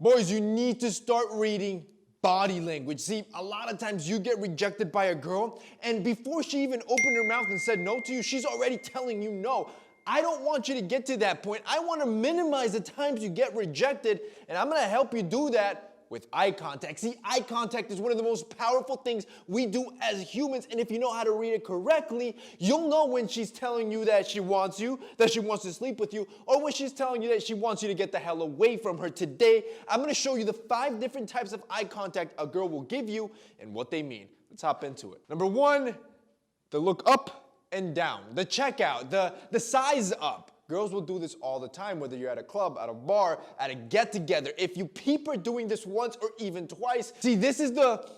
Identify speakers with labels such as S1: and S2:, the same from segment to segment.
S1: Boys, you need to start reading body language. See, a lot of times you get rejected by a girl, and before she even opened her mouth and said no to you, she's already telling you no. I don't want you to get to that point. I want to minimize the times you get rejected, and I'm going to help you do that with eye contact. See, eye contact is one of the most powerful things we do as humans, and if you know how to read it correctly, you'll know when she's telling you that she wants you, that she wants to sleep with you, or when she's telling you that she wants you to get the hell away from her. Today, I'm going to show you the 5 different types of eye contact a girl will give you and what they mean. Let's hop into it. Number 1, the look up and down, the checkout, the size up. Girls will do this all the time, whether you're at a club, at a bar, at a get-together. If you peep her doing this once or even twice, see, this is the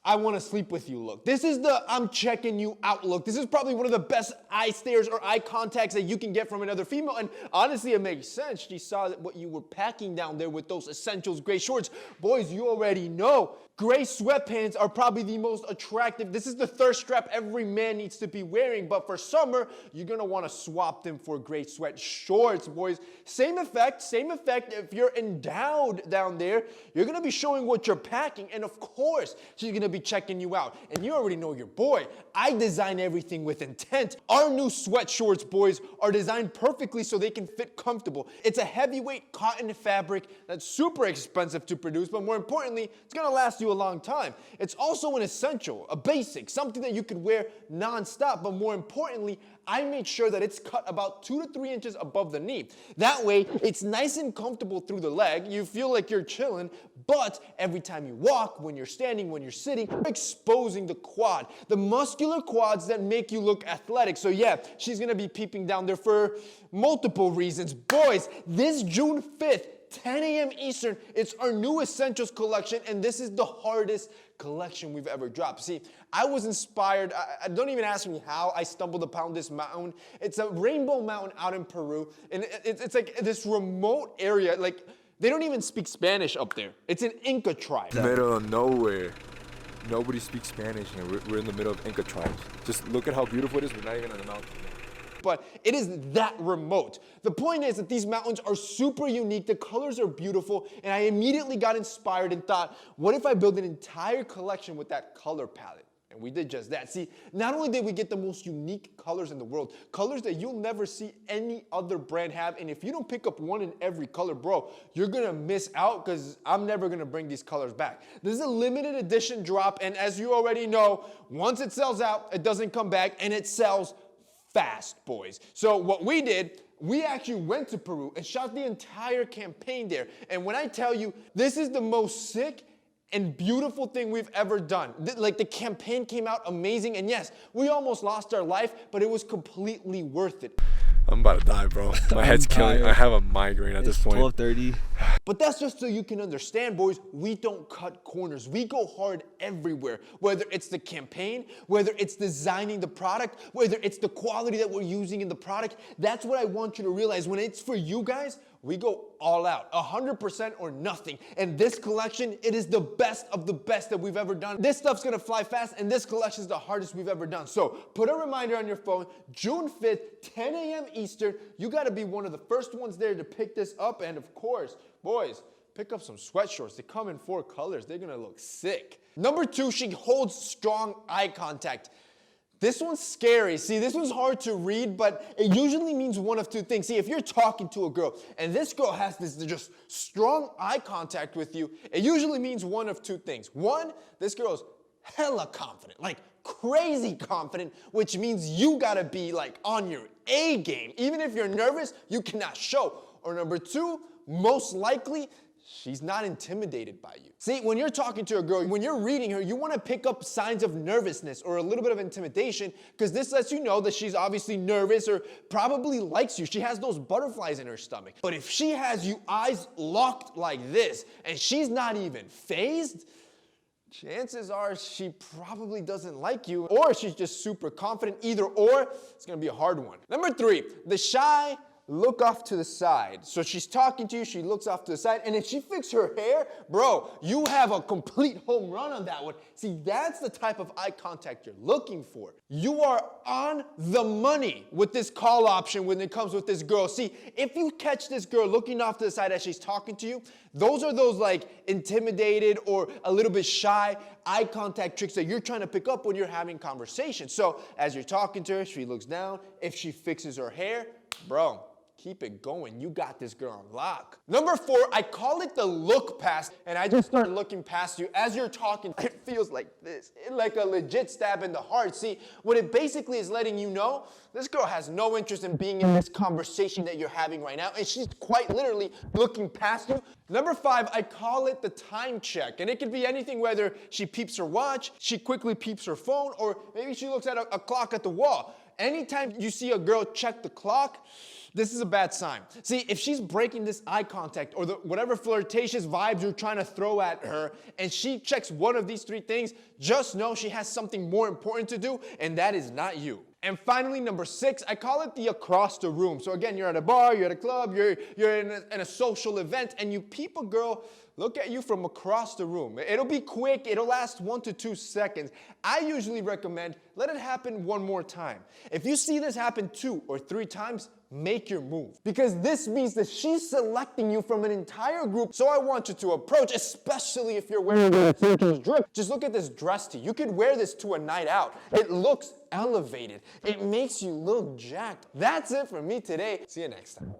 S1: I want to sleep with you look. This is the I'm checking you out look. This is probably one of the best eye stares or eye contacts that you can get from another female. And honestly, it makes sense. She saw what you were packing down there with those Essentials gray shorts. Boys, you already know. Gray sweatpants are probably the most attractive. This is the thirst trap every man needs to be wearing. But for summer, you're going to want to swap them for gray sweat shorts, boys. Same effect, same effect. If you're endowed down there, you're going to be showing what you're packing. And of course, she's going to be checking you out. And you already know your boy. I design everything with intent. Our new sweat shorts, boys, are designed perfectly so they can fit comfortable. It's a heavyweight cotton fabric that's super expensive to produce, but more importantly, it's going to last you a long time. It's also an essential, a basic, something that you could wear non-stop, but more importantly, I made sure that it's cut about 2 to 3 inches above the knee. That way, it's nice and comfortable through the leg. You feel like you're chilling, but every time you walk, when you're standing, when you're sitting, you're exposing the quad, the muscular quads that make you look athletic. So yeah, she's gonna be peeping down there for multiple reasons. Boys, this June 5th, 10 a.m. Eastern, it's our new Essentials collection, and this is the hardest collection we've ever dropped. See, I was inspired. I don't even ask me how I stumbled upon this mountain. It's a rainbow mountain out in Peru, and it's like this remote area. Like, they don't even speak Spanish up there. It's an Inca tribe.
S2: Middle of nowhere. Nobody speaks Spanish, and we're in the middle of Inca tribes. Just look at how beautiful it is. We're not even on the mountain.
S1: But it is that remote. The point is that these mountains are super unique, the colors are beautiful, and I immediately got inspired and thought, what if I build an entire collection with that color palette? And we did just that. See, not only did we get the most unique colors in the world, colors that you'll never see any other brand have, and if you don't pick up one in every color, bro, you're gonna miss out because I'm never gonna bring these colors back. This is a limited edition drop, and as you already know, once it sells out, it doesn't come back, and it sells fast, boys. So what we did, we actually went to Peru and shot the entire campaign there. And when I tell you, this is the most sick and beautiful thing we've ever done. Like, the campaign came out amazing, and yes, we almost lost our life, but it was completely worth it.
S2: I'm about to die, bro. My head's killing. I have a migraine at this point.
S3: 12:30.
S1: But that's just so you can understand, boys, we don't cut corners. We go hard everywhere, whether it's the campaign, whether it's designing the product, whether it's the quality that we're using in the product. That's what I want you to realize. When it's for you guys, we go all out, 100% or nothing. And this collection, it is the best of the best that we've ever done. This stuff's gonna fly fast, and this collection is the hardest we've ever done. So put a reminder on your phone, June 5th, 10 a.m. Eastern. You gotta be one of the first ones there to pick this up. And of course, boys, pick up some sweat shorts. They come in 4 colors. They're gonna look sick. Number 2, she holds strong eye contact. This one's scary. See, this one's hard to read, but it usually means one of 2 things. See, if you're talking to a girl and this girl has this just strong eye contact with you, it usually means one of 2 things. 1, this girl's hella confident, like crazy confident, which means you gotta be like on your A game. Even if you're nervous, you cannot show. Or number 2, most likely, she's not intimidated by you. See, when you're talking to a girl, when you're reading her, you want to pick up signs of nervousness or a little bit of intimidation, because this lets you know that she's obviously nervous or probably likes you. She has those butterflies in her stomach. But if she has you eyes locked like this and she's not even fazed, chances are she probably doesn't like you, or she's just super confident. Either or, it's gonna be a hard one. Number 3, the shy look off to the side. So she's talking to you, she looks off to the side, and if she fixes her hair, bro, you have a complete home run on that one. See, that's the type of eye contact you're looking for. You are on the money with this call option when it comes with this girl. See, if you catch this girl looking off to the side as she's talking to you, those are those like intimidated or a little bit shy eye contact tricks that you're trying to pick up when you're having conversation. So as you're talking to her, she looks down. If she fixes her hair, bro, keep it going. You got this girl on lock. Number 4, I call it the look past, and I just start looking past you as you're talking. It feels like this, like a legit stab in the heart. See, what it basically is letting you know, this girl has no interest in being in this conversation that you're having right now, and she's quite literally looking past you. Number 5, I call it the time check, and it could be anything, whether she peeps her watch, she quickly peeps her phone, or maybe she looks at a clock at the wall. Anytime you see a girl check the clock, this is a bad sign. See, if she's breaking this eye contact or whatever flirtatious vibes you're trying to throw at her, and she checks one of these 3 things, just know she has something more important to do, and that is not you. And finally, number 6, I call it the across the room. So again, you're at a bar, you're at a club, you're in a social event, and you peep a girl look at you from across the room. It'll be quick, it'll last 1 to 2 seconds. I usually recommend let it happen one more time. If you see this happen 2 or 3 times, make your move. Because this means that she's selecting you from an entire group. So I want you to approach, especially if you're wearing a Turkish drip. Just look at this dress tee. You could wear this to a night out. It looks elevated. It makes you look jacked. That's it for me today. See you next time.